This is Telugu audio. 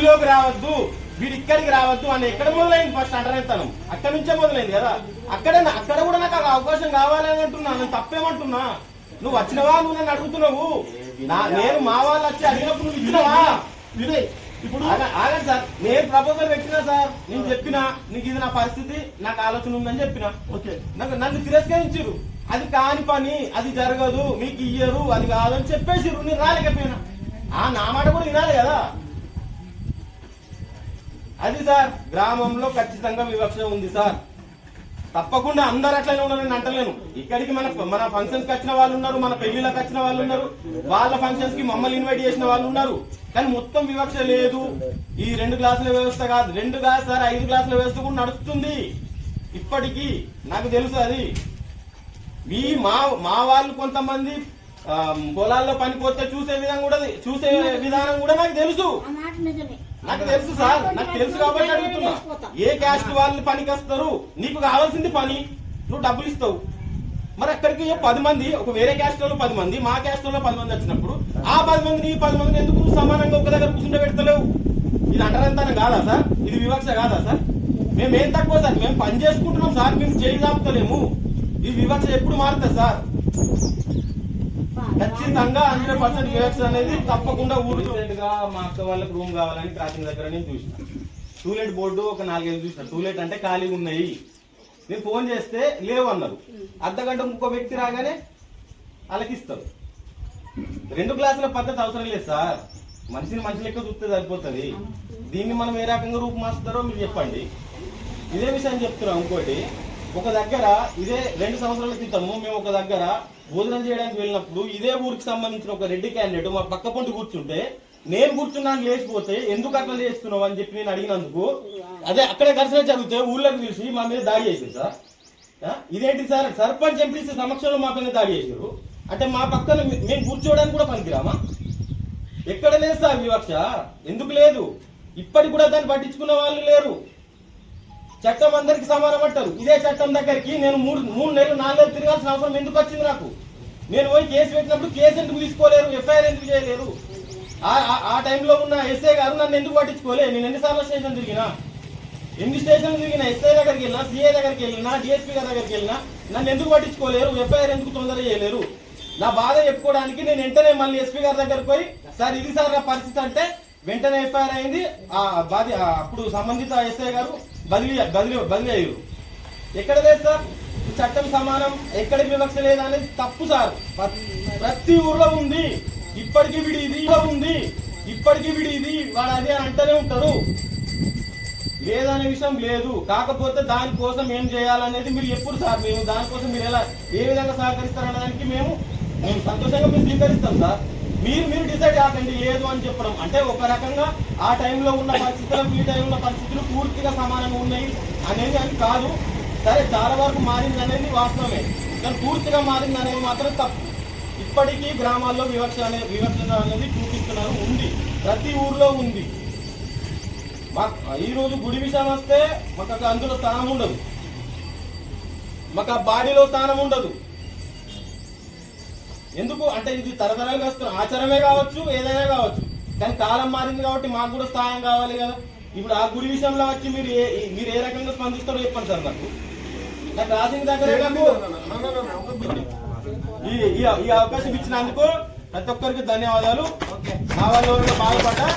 గుడిలోకి రావద్దు, వీడు ఇక్కడికి రావద్దు అని ఎక్కడ మొదలైంది ఫస్ట్ అంటనేస్తాను. అక్కడి నుంచే మొదలైంది కదా. అక్కడ కూడా నాకు అవకాశం కావాలని అంటున్నా. నేను తప్పేమంటున్నా? నువ్వు వచ్చినవా, నువ్వు నన్ను అడుగుతున్నావు. నేను మా వాళ్ళు వచ్చి అడిగినప్పుడు నువ్వు ఇచ్చినవా? ఇప్పుడు ఆగండి సార్, నేను ప్రపోజల్ పెట్టినా సార్, నేను చెప్పినా నీకు ఇది నా పరిస్థితి, నాకు ఆలోచన ఉందని చెప్పినా. ఓకే, నన్ను తిరస్కరించారు. అది కాని పని, అది జరగదు, మీకు ఇయ్యరు, అది కాదని చెప్పేసిరు. నేను రాలేకపోయినా నా మాట కూడా వినాలి కదా. అది సార్, గ్రామంలో ఖచ్చితంగా వివక్ష ఉంది సార్. తప్పకుండా అందరు అట్లనే ఉండాలని అంటలేను. ఇక్కడికి మన ఫంక్షన్స్ కి వచ్చిన వాళ్ళు ఉన్నారు, మన పెళ్లిళ్ళకి వచ్చిన వాళ్ళు ఉన్నారు, వాళ్ళ ఫంక్షన్స్ కి మమ్మల్ని ఇన్వైట్ చేసిన వాళ్ళు ఉన్నారు. కానీ మొత్తం వివక్ష లేదు. ఈ 2 క్లాసుల వ్యవస్థ కాదు, 2 కాదు సార్, 5 క్లాసుల వ్యవస్థ కూడా నడుస్తుంది ఇప్పటికీ. నాకు తెలుసు అది. మా వాళ్ళు కొంతమంది పొలాల్లో పనిపోతే చూసే విధానం కూడా నాకు తెలుసు. సార్, నాకు తెలుసు కాబట్టి అడుగుతున్నా. ఏ క్యాస్ట్ వాళ్ళు పనికి వస్తారు, నీకు కావాల్సింది పని, నువ్వు డబ్బులు ఇస్తావు. మరి అక్కడికి 10 మంది, ఒక వేరే క్యాస్ట్ వాళ్ళు 10 మంది, మా క్యాస్ట్ వాళ్ళు 10 మంది వచ్చినప్పుడు ఆ 10 మందిని 10 మందిని ఎందుకు సమానంగా ఒక దగ్గర కూర్చుంటే పెడతలేవు? ఇది అంటరంతానం కాదా సార్? ఇది వివక్ష కాదా సార్? మేమేం తక్కువ సార్, మేము పని చేసుకుంటున్నాం సార్, మేము చేయి దాపుతలేము. ఈ వివక్ష ఎప్పుడు మారుతుంది సార్? ఖచ్చితంగా 100% వివక్ష అనేది తప్పకుండా. గా మా అక్క వాళ్ళకి రూమ్ కావాలని క్రాసింగ్ దగ్గర నేను చూసిన టూలెట్ బోర్డు ఒక 4-5 చూసిన. టూలెట్ అంటే ఖాళీగా ఉన్నాయి. నేను ఫోన్ చేస్తే లేవు అన్నారు. అర్ధగంట ఇంకో వ్యక్తి రాగానే అలకిస్తారు. 2 క్లాసుల పద్ధతి అవసరం లేదు సార్. మనిషి లెక్క చూస్తే సరిపోతుంది. దీన్ని మనం ఏ రకంగా రూపుమాస్తారో మీరు చెప్పండి. ఇదే విషయం చెప్తున్నాం. ఇంకోటి, ఒక దగ్గర ఇదే 2 సంవత్సరాల క్రితము మేము ఒక దగ్గర భోజనం చేయడానికి వెళ్ళినప్పుడు ఇదే ఊరికి సంబంధించిన ఒక రెడ్డి క్యాండిడేట్ మా పక్క పొంటి కూర్చుంటే, నేను కూర్చున్నాను లేచిపోతే ఎందుకు అట్లా చేస్తున్నావు అని చెప్పి నేను అడిగినందుకు అదే అక్కడే ఘర్షణ జరిగితే ఊళ్ళకి పిలిచి మా మీద దాడి చేశారు సార్. ఇదేంటి సార్, సర్పంచ్ ఎంపీసీ సమక్షంలో మా పైన దాడి చేశారు అంటే మా పక్కన మేము కూర్చోవడానికి కూడా పనికిరామా? ఎక్కడ లేదు సార్ వివక్ష, ఎందుకు లేదు? ఇప్పటికి కూడా దాన్ని పట్టించుకున్న వాళ్ళు లేరు. చట్టం అందరికి సమానం అంటారు. ఇదే చట్టం దగ్గరికి నేను 3 నెలలు 4 నెలలు తిరగాల్సిన అవసరం ఎందుకు వచ్చింది నాకు? నేను పోయి కేసు పెట్టినప్పుడు కేసు ఎందుకు తీసుకోలేరు, ఎఫ్ఐఆర్ ఎందుకు చేయలేరు? ఆ టైంలో ఉన్న ఎస్ఐ గారు నన్ను ఎందుకు పట్టించుకోలే? నేను ఎన్నిసార్లు స్టేషన్ తిరిగినా, ఎన్ని స్టేషన్లు తిరిగినా, ఎస్ఐ దగ్గరికి వెళ్ళినా, సిఐ దగ్గరికి వెళ్ళినా, డిఎస్పీ గారి దగ్గరికి వెళ్ళినా నన్ను ఎందుకు పట్టించుకోలేరు? ఎఫ్ఐఆర్ ఎందుకు తొందరగా చేయలేరు? నా బాధ చెప్పుకోవడానికి నేను వెంటనే మళ్ళీ ఎస్పీ గారి దగ్గరకు పోయి, సార్ ఇది సార్ నా పరిస్థితి అంటే వెంటనే ఎఫ్ఐఆర్ అయింది. అప్పుడు సంబంధిత ఎస్ఐ గారు బదిలీ అయ్యారు. ఎక్కడ లేదు సార్ చట్టం సమానం, ఎక్కడ వివక్ష లేదా అనేది తప్పు సార్. ప్రతి ఊర్లో ఉంది. ఇప్పటికీ వీడి ఇది ఉంది, ఇప్పటికీ వీడి ఇది వాడు అది అని అంటూనే ఉంటారు. లేదనే విషయం లేదు. కాకపోతే దానికోసం ఏం చేయాలనేది మీరు ఎప్పుడు సార్, మేము దానికోసం మీరు ఏ విధంగా సహకరిస్తారనడానికి మేము సంతోషంగా మేము స్వీకరిస్తాం సార్. మీరు డిసైడ్ కాకండి లేదు అని చెప్పడం అంటే ఒక రకంగా ఆ టైంలో ఉన్న పరిస్థితులు ఈ టైంలో ఉన్న పరిస్థితులు పూర్తిగా సమానంగా ఉన్నాయి అనేది అని కాదు. సరే, చాలా వరకు మారింది అనేది వాస్తవమే, కానీ పూర్తిగా మారింది అనేది మాత్రం తప్పు. ఇప్పటికీ గ్రామాల్లో వివక్ష అనేది చూపిస్తున్నారు, ఉంది, ప్రతి ఊర్లో ఉంది. ఈ రోజు గుడి విషయం వస్తే మాకు అందులో స్థానం ఉండదు, మాకు ఆ బాడీలో స్థానం ఉండదు. ఎందుకు అంటే ఇది తరతరాలుగా వస్తున్న ఆచారమే కావచ్చు, ఏదైనా కావచ్చు, కానీ కాలం మారింది కాబట్టి మాకు కూడా స్థానం కావాలి కదా. ఇప్పుడు ఆ గుడి విషయంలో వచ్చి మీరు ఏ రకంగా స్పందిస్తారో చెప్పండి సార్. నాకు రాసింగ్ దగ్గర ఈ అవకాశం ఇచ్చినందుకు ప్రతి ఒక్కరికి ధన్యవాదాలు. మా వాళ్ళు బాగుపడ్డా